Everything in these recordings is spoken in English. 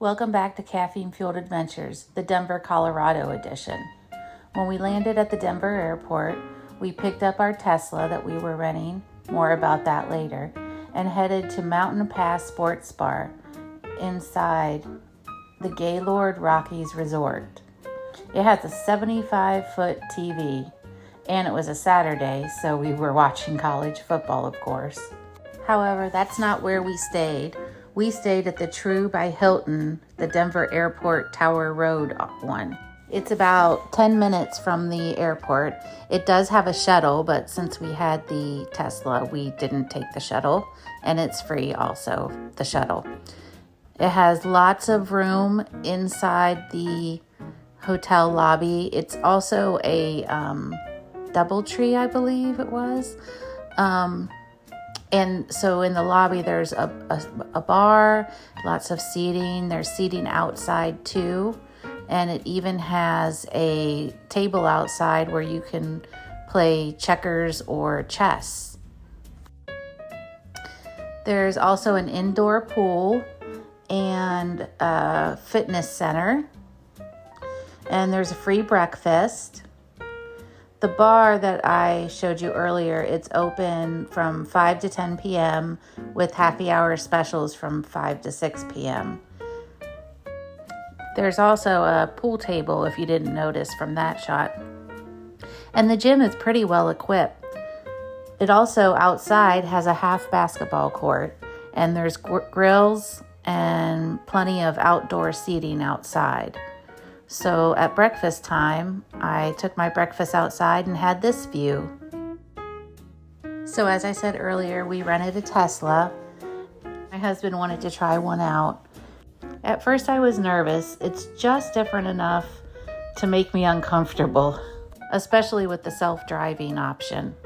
Welcome back to Caffeine Fueled Adventures, the Denver, Colorado edition. When we landed at the Denver airport, we picked up our Tesla that we were renting, more about that later, and headed to Mountain Pass Sports Bar inside the Gaylord Rockies Resort. It has a 75-foot TV, and it was a Saturday, so we were watching college football, of course. However, that's not where we stayed. We stayed at the True by Hilton, the Denver Airport Tower Road one. It's about 10 minutes from the airport. It does have a shuttle, but since we had the Tesla, we didn't take the shuttle, and it's free also, the shuttle. It has lots of room inside the hotel lobby. It's also a DoubleTree, I believe it was. And so in the lobby, there's a bar, lots of seating. There's seating outside too. And it even has a table outside where you can play checkers or chess. There's also an indoor pool and a fitness center. And there's a free breakfast. The bar that I showed you earlier, it's open from 5 to 10 p.m. with happy hour specials from 5 to 6 p.m. There's also a pool table if you didn't notice from that shot. And the gym is pretty well equipped. It also outside has a half basketball court, and there's grills and plenty of outdoor seating outside. So at breakfast time, I took my breakfast outside and had this view. So as I said earlier, we rented a Tesla. My husband wanted to try one out. At first I was nervous. It's just different enough to make me uncomfortable, especially with the self-driving option.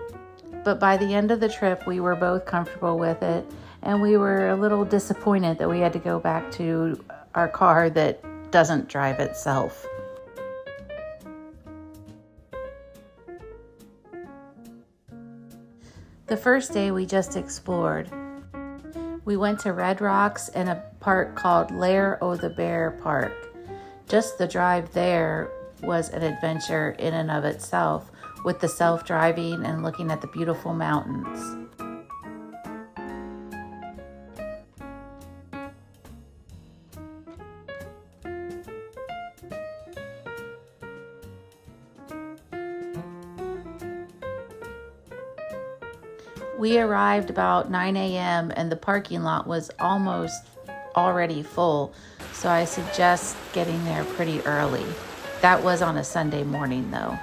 But by the end of the trip, we were both comfortable with it, and we were a little disappointed that we had to go back to our car that doesn't drive itself. The first day we just explored. We went to Red Rocks and a park called Lair o' the Bear Park. Just the drive there was an adventure in and of itself, with the self-driving and looking at the beautiful mountains. We arrived about 9 a.m. and the parking lot was almost already full, so I suggest getting there pretty early. That was on a Sunday morning though.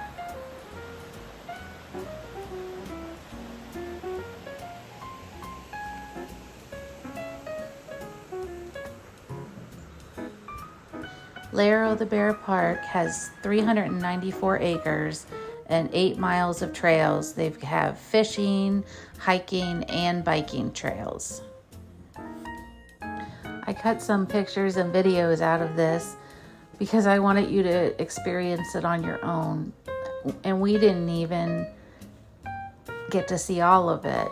Lair o' the Bear Park has 394 acres and 8 miles of trails. They have fishing, hiking, and biking trails. I cut some pictures and videos out of this because I wanted you to experience it on your own. And we didn't even get to see all of it.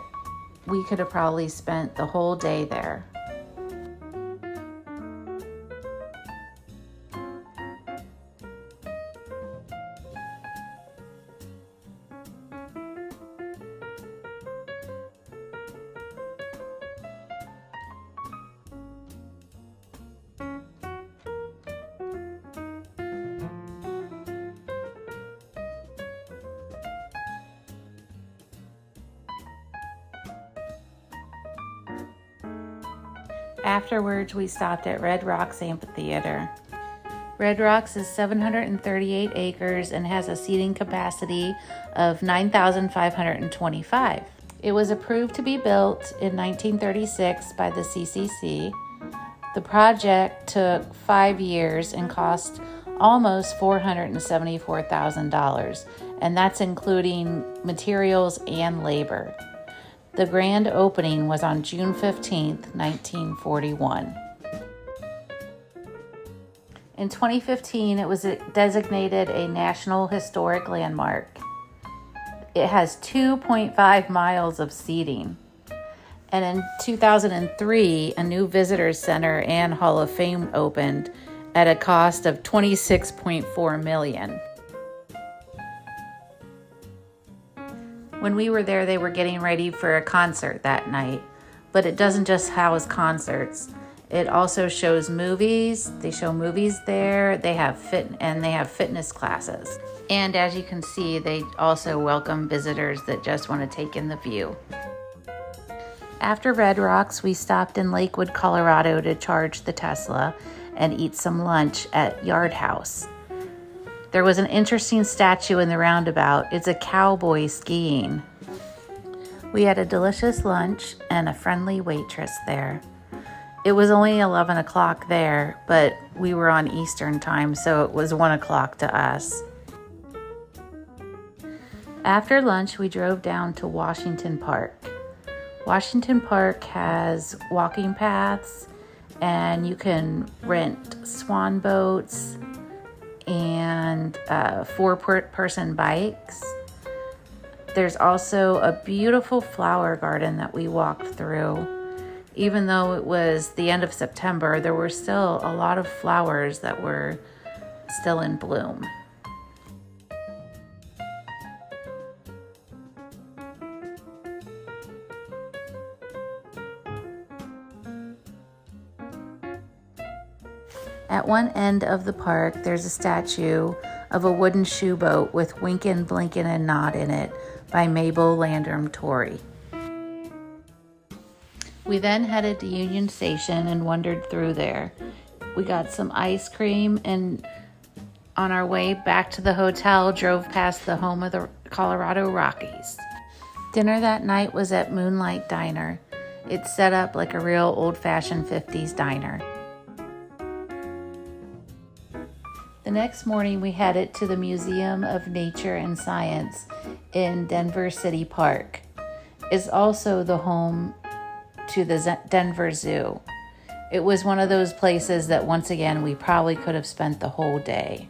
We could have probably spent the whole day there. Afterwards, we stopped at Red Rocks Amphitheater. Red Rocks is 738 acres and has a seating capacity of 9,525. It was approved to be built in 1936 by the CCC. The project took 5 years and cost almost $474,000, and that's including materials and labor. The grand opening was on June 15th, 1941. In 2015, it was designated a National Historic Landmark. It has 2.5 miles of seating. And in 2003, a new visitors center and Hall of Fame opened at a cost of $26.4 million. When we were there, they were getting ready for a concert that night. But it doesn't just house concerts. It also shows movies. They show movies there. They have fitness classes. And as you can see, they also welcome visitors that just want to take in the view. After Red Rocks, we stopped in Lakewood, Colorado to charge the Tesla and eat some lunch at Yard House. There was an interesting statue in the roundabout. It's a cowboy skiing. We had a delicious lunch and a friendly waitress there. It was only 11 o'clock there, but we were on Eastern time, so it was 1 o'clock to us. After lunch, we drove down to Washington Park. Washington Park has walking paths, and you can rent swan boats and 4-person bikes. There's also a beautiful flower garden that we walked through. Even though it was the end of September, there were still a lot of flowers that were still in bloom. At one end of the park, there's a statue of a wooden shoe boat with Winkin', Blinkin', and Nod in it by Mabel Landrum Torrey. We then headed to Union Station and wandered through there. We got some ice cream, and on our way back to the hotel, drove past the home of the Colorado Rockies. Dinner that night was at Moonlight Diner. It's set up like a real old-fashioned 50s diner. The next morning, we headed to the Museum of Nature and Science in Denver City Park. It's also the home to the Denver Zoo. It was one of those places that, once again, we probably could have spent the whole day.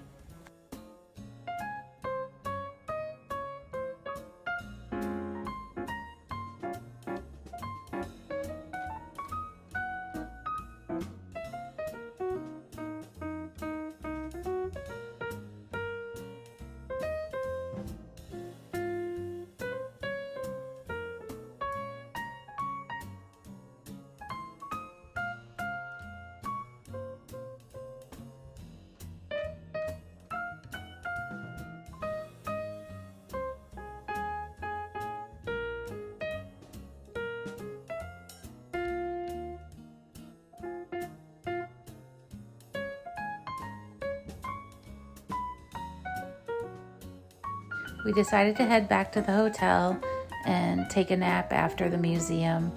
We decided to head back to the hotel and take a nap after the museum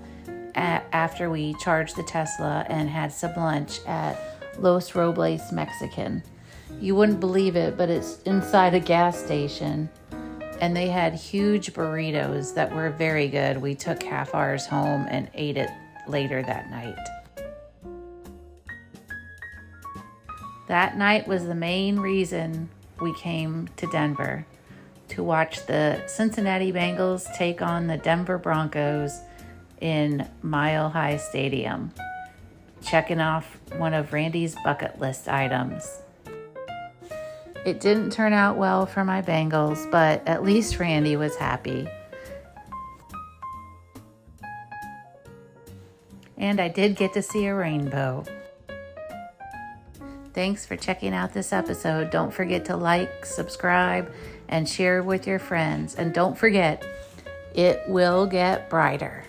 after we charged the Tesla and had some lunch at Los Robles Mexican. You wouldn't believe it, but it's inside a gas station, and they had huge burritos that were very good. We took half ours home and ate it later that night. That night was the main reason we came to Denver, to watch the Cincinnati Bengals take on the Denver Broncos in Mile High Stadium, checking off one of Randy's bucket list items. It didn't turn out well for my Bengals, but at least Randy was happy. And I did get to see a rainbow. Thanks for checking out this episode. Don't forget to like, subscribe, and share with your friends. And don't forget, it will get brighter.